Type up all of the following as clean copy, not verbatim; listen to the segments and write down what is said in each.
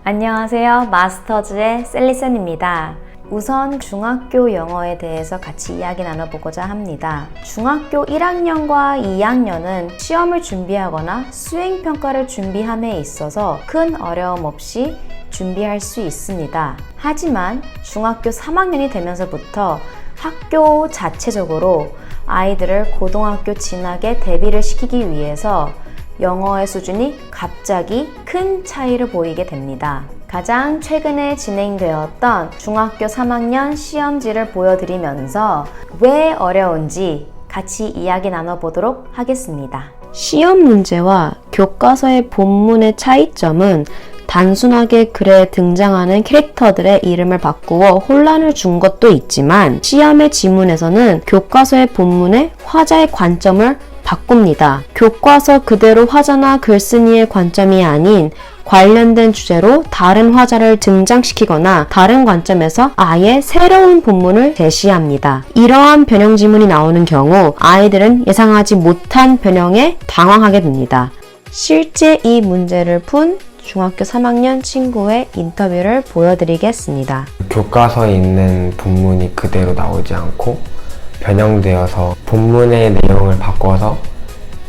안녕하세요. 마스터즈의 셀리쌤입니다. 우선 중학교 영어에 대해서 같이 이야기 나눠보고자 합니다. 중학교 1학년과 2학년은 시험을 준비하거나 수행평가를 준비함에 있어서 큰 어려움 없이 준비할 수 있습니다. 하지만 중학교 3학년이 되면서부터 학교 자체적으로 아이들을 고등학교 진학에 대비를 시키기 위해서 영어의 수준이 갑자기 큰 차이를 보이게 됩니다. 가장 최근에 진행되었던 중학교 3학년 시험지를 보여드리면서 왜 어려운지 같이 이야기 나눠보도록 하겠습니다. 시험 문제와 교과서의 본문의 차이점은 단순하게 글에 등장하는 캐릭터들의 이름을 바꾸어 혼란을 준 것도 있지만 시험의 지문에서는 교과서의 본문에 화자의 관점을 바꿉니다. 교과서 그대로 화자나 글쓴이의 관점이 아닌 관련된 주제로 다른 화자를 등장시키거나 다른 관점에서 아예 새로운 본문을 제시합니다. 이러한 변형 지문이 나오는 경우 아이들은 예상하지 못한 변형에 당황하게 됩니다. 실제 이 문제를 푼 중학교 3학년 친구의 인터뷰를 보여드리겠습니다. 교과서에 있는 본문이 그대로 나오지 않고 변형되어서 본문의 내용을 바꿔서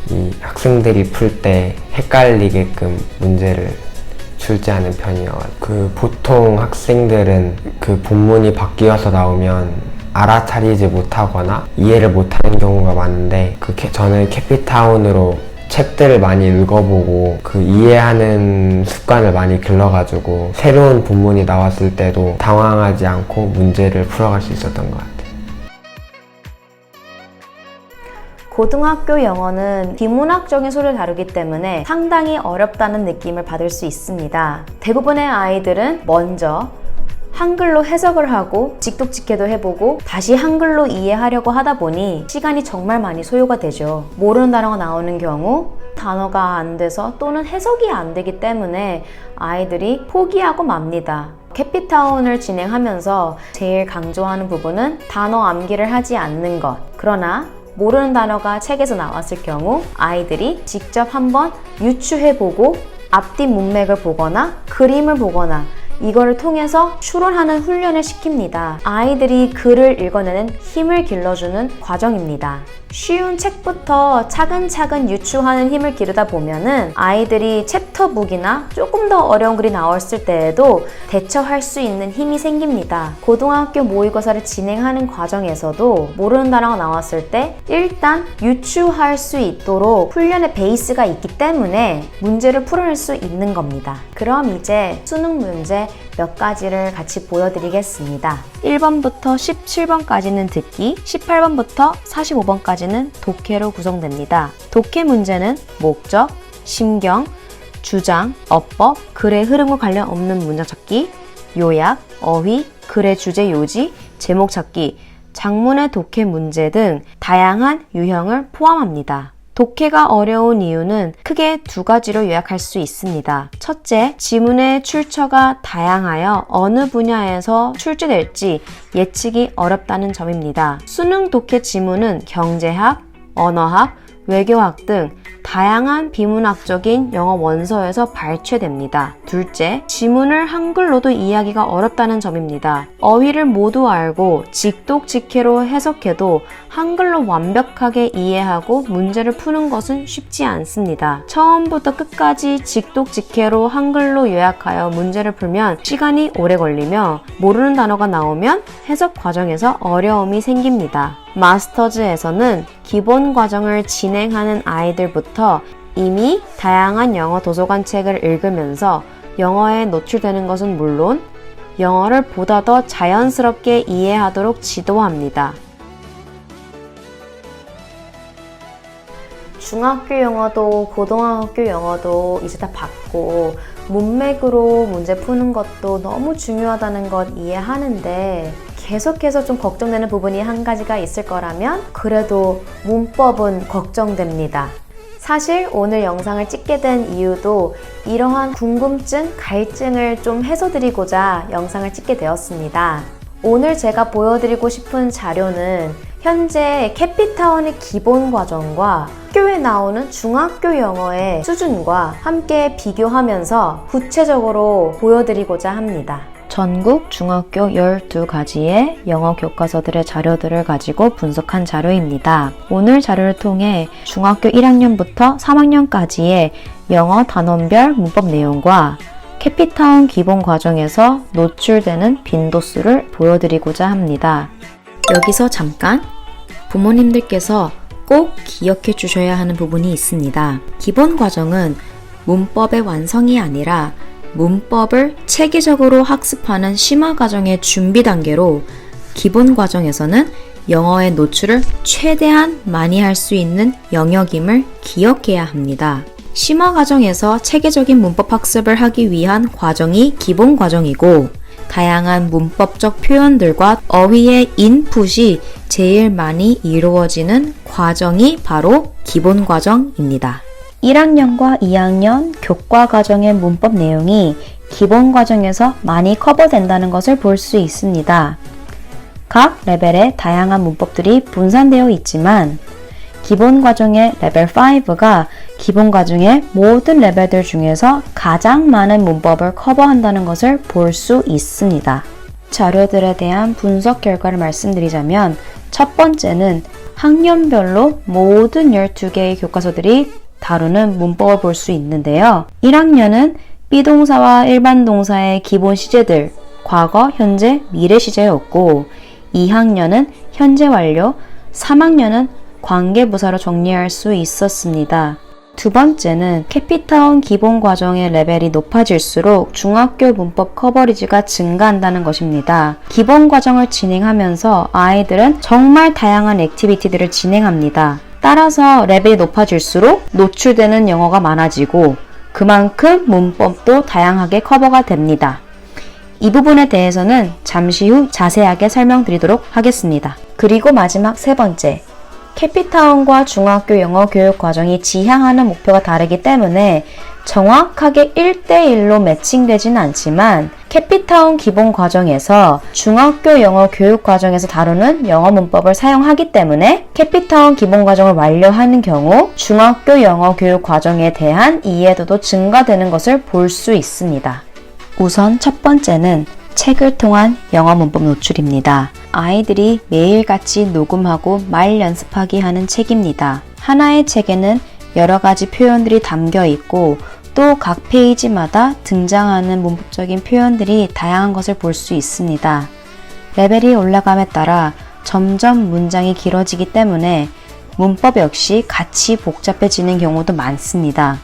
이 학생들이 풀 때 헷갈리게끔 문제를 출제하는 편이어서 보통 학생들은 그 본문이 바뀌어서 나오면 알아차리지 못하거나 이해를 못하는 경우가 많은데 저는 캐피타운으로 책들을 많이 읽어보고 이해하는 습관을 많이 길러가지고 새로운 본문이 나왔을 때도 당황하지 않고 문제를 풀어갈 수 있었던 것 같아요. 고등학교 영어는 비문학적인 소리를 다루기 때문에 상당히 어렵다는 느낌을 받을 수 있습니다. 대부분의 아이들은 먼저 한글로 해석을 하고 직독직해도 해보고 다시 한글로 이해하려고 하다 보니 시간이 정말 많이 소요가 되죠. 모르는 단어가 나오는 경우 단어가 안 돼서 또는 해석이 안 되기 때문에 아이들이 포기하고 맙니다. 캐피타운을 진행하면서 제일 강조하는 부분은 단어 암기를 하지 않는 것. 그러나 모르는 단어가 책에서 나왔을 경우 아이들이 직접 한번 유추해보고 앞뒤 문맥을 보거나 그림을 보거나 이거를 통해서 추론하는 훈련을 시킵니다. 아이들이 글을 읽어내는 힘을 길러주는 과정입니다. 쉬운 책부터 차근차근 유추하는 힘을 기르다 보면은 아이들이 챕터북이나 조금 더 어려운 글이 나왔을 때에도 대처할 수 있는 힘이 생깁니다. 고등학교 모의고사를 진행하는 과정에서도 모르는 단어가 나왔을 때 일단 유추할 수 있도록 훈련의 베이스가 있기 때문에 문제를 풀어낼 수 있는 겁니다. 그럼 이제 수능 문제 몇 가지를 같이 보여드리겠습니다. 1번부터 17번까지는 듣기, 18번부터 45번까지는 독해로 구성됩니다. 독해 문제는 목적, 심경, 주장, 어법, 글의 흐름과 관련 없는 문장 찾기, 요약, 어휘, 글의 주제 요지, 제목 찾기, 장문의 독해 문제 등 다양한 유형을 포함합니다. 독해가 어려운 이유는 크게 두 가지로 요약할 수 있습니다. 첫째, 지문의 출처가 다양하여 어느 분야에서 출제될지 예측이 어렵다는 점입니다. 수능 독해 지문은 경제학, 언어학, 외교학 등 다양한 비문학적인 영어 원서에서 발췌됩니다. 둘째, 지문을 한글로도 이해하기가 어렵다는 점입니다. 어휘를 모두 알고 직독직해로 해석해도 한글로 완벽하게 이해하고 문제를 푸는 것은 쉽지 않습니다. 처음부터 끝까지 직독직해로 한글로 요약하여 문제를 풀면 시간이 오래 걸리며 모르는 단어가 나오면 해석 과정에서 어려움이 생깁니다. 마스터즈에서는 기본 과정을 진행하는 아이들부터 이미 다양한 영어 도서관 책을 읽으면서 영어에 노출되는 것은 물론 영어를 보다 더 자연스럽게 이해하도록 지도합니다. 중학교 영어도 고등학교 영어도 이제 다 받고 문맥으로 문제 푸는 것도 너무 중요하다는 것 이해하는데 계속해서 좀 걱정되는 부분이 한 가지가 있을 거라면 그래도 문법은 걱정됩니다. 사실 오늘 영상을 찍게 된 이유도 이러한 궁금증, 갈증을 좀 해소드리고자 영상을 찍게 되었습니다. 오늘 제가 보여드리고 싶은 자료는 현재 캐피타운의 기본 과정과 학교에 나오는 중학교 영어의 수준과 함께 비교하면서 구체적으로 보여드리고자 합니다. 전국 중학교 12가지의 영어 교과서들의 자료들을 가지고 분석한 자료입니다. 오늘 자료를 통해 중학교 1학년부터 3학년까지의 영어 단원별 문법 내용과 캐피타운 기본 과정에서 노출되는 빈도수를 보여드리고자 합니다. 여기서 잠깐 부모님들께서 꼭 기억해 주셔야 하는 부분이 있습니다. 기본 과정은 문법의 완성이 아니라 문법을 체계적으로 학습하는 심화 과정의 준비 단계로 기본 과정에서는 영어의 노출을 최대한 많이 할 수 있는 영역임을 기억해야 합니다. 심화 과정에서 체계적인 문법 학습을 하기 위한 과정이 기본 과정이고 다양한 문법적 표현들과 어휘의 인풋이 제일 많이 이루어지는 과정이 바로 기본 과정입니다. 1학년과 2학년 교과 과정의 문법 내용이 기본 과정에서 많이 커버된다는 것을 볼 수 있습니다. 각 레벨의 다양한 문법들이 분산되어 있지만 기본 과정의 레벨 5가 기본 과정의 모든 레벨들 중에서 가장 많은 문법을 커버한다는 것을 볼 수 있습니다. 자료들에 대한 분석 결과를 말씀드리자면 첫 번째는 학년별로 모든 12개의 교과서들이 다루는 문법을 볼 수 있는데요. 1학년은 비동사와 일반 동사의 기본 시제들, 과거, 현재, 미래 시제였고 2학년은 현재 완료, 3학년은 관계부사로 정리할 수 있었습니다. 두 번째는 캐피타운 기본 과정의 레벨이 높아질수록 중학교 문법 커버리지가 증가한다는 것입니다. 기본 과정을 진행하면서 아이들은 정말 다양한 액티비티들을 진행합니다. 따라서 레벨이 높아질수록 노출되는 영어가 많아지고 그만큼 문법도 다양하게 커버가 됩니다. 이 부분에 대해서는 잠시 후 자세하게 설명드리도록 하겠습니다. 그리고 마지막 세 번째, 캐피타운과 중학교 영어 교육 과정이 지향하는 목표가 다르기 때문에 정확하게 1대1로 매칭되지는 않지만 캐피타운 기본 과정에서 중학교 영어 교육 과정에서 다루는 영어 문법을 사용하기 때문에 캐피타운 기본 과정을 완료하는 경우 중학교 영어 교육 과정에 대한 이해도도 증가되는 것을 볼 수 있습니다. 우선 첫 번째는 책을 통한 영어 문법 노출입니다. 아이들이 매일같이 녹음하고 말 연습하기 하는 책입니다. 하나의 책에는 여러 가지 표현들이 담겨 있고 또 각 페이지마다 등장하는 문법적인 표현들이 다양한 것을 볼 수 있습니다. 레벨이 올라감에 따라 점점 문장이 길어지기 때문에 문법 역시 같이 복잡해지는 경우도 많습니다.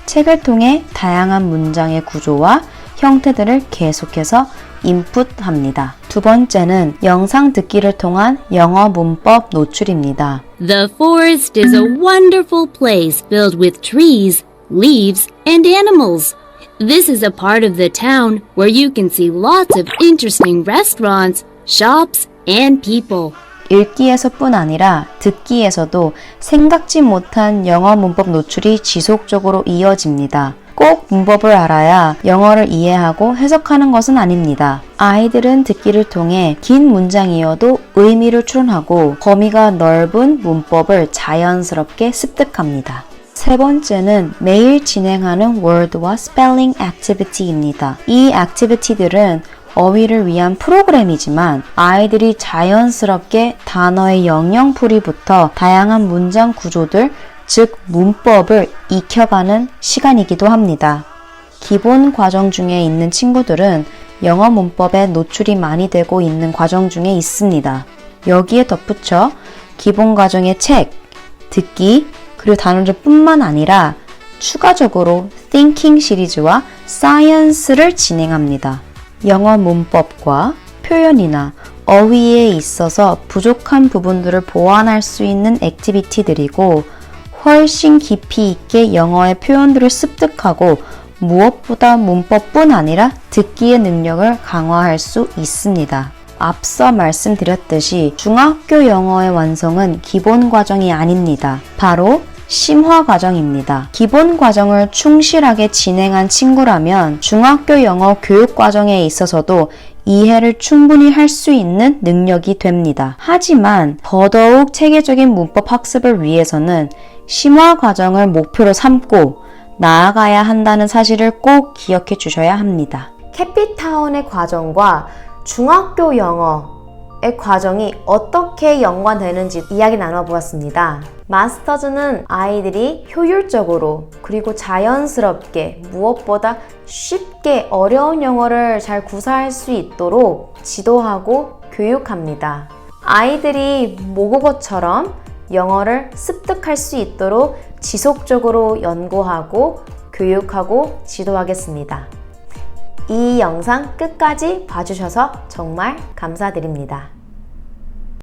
책을 통해 다양한 문장의 구조와 형태들을 계속해서 인풋합니다. 두 번째는 영상 듣기를 통한 영어 문법 노출입니다. The forest is a wonderful place filled with trees, leaves, and animals. This is a part of the town where you can see lots of interesting restaurants, shops, and people. 읽기에서뿐 아니라 듣기에서도 생각지 못한 영어 문법 노출이 지속적으로 이어집니다. 꼭 문법을 알아야 영어를 이해하고 해석하는 것은 아닙니다. 아이들은 듣기를 통해 긴 문장이어도 의미를 추론하고 범위가 넓은 문법을 자연스럽게 습득합니다. 세 번째는 매일 진행하는 word와 spelling activity입니다. 이 activity들은 어휘를 위한 프로그램이지만 아이들이 자연스럽게 단어의 영영풀이부터 다양한 문장 구조들, 즉 문법을 익혀가는 시간이기도 합니다. 기본 과정 중에 있는 친구들은 영어 문법에 노출이 많이 되고 있는 과정 중에 있습니다. 여기에 덧붙여 기본 과정의 책, 듣기, 그리고 단어들 뿐만 아니라 추가적으로 Thinking 시리즈와 Science를 진행합니다. 영어 문법과 표현이나 어휘에 있어서 부족한 부분들을 보완할 수 있는 액티비티들이고 훨씬 깊이 있게 영어의 표현들을 습득하고 무엇보다 문법뿐 아니라 듣기의 능력을 강화할 수 있습니다. 앞서 말씀드렸듯이 중학교 영어의 완성은 기본 과정이 아닙니다. 바로 심화 과정입니다. 기본 과정을 충실하게 진행한 친구라면 중학교 영어 교육 과정에 있어서도 이해를 충분히 할 수 있는 능력이 됩니다. 하지만 더더욱 체계적인 문법 학습을 위해서는 심화 과정을 목표로 삼고 나아가야 한다는 사실을 꼭 기억해 주셔야 합니다. 캐피타운의 과정과 중학교 영어의 과정이 어떻게 연관되는지 이야기 나눠보았습니다. 마스터즈는 아이들이 효율적으로 그리고 자연스럽게 무엇보다 쉽게 어려운 영어를 잘 구사할 수 있도록 지도하고 교육합니다. 아이들이 모국어처럼 영어를 습득할 수 있도록 지속적으로 연구하고 교육하고 지도하겠습니다. 이 영상 끝까지 봐주셔서 정말 감사드립니다.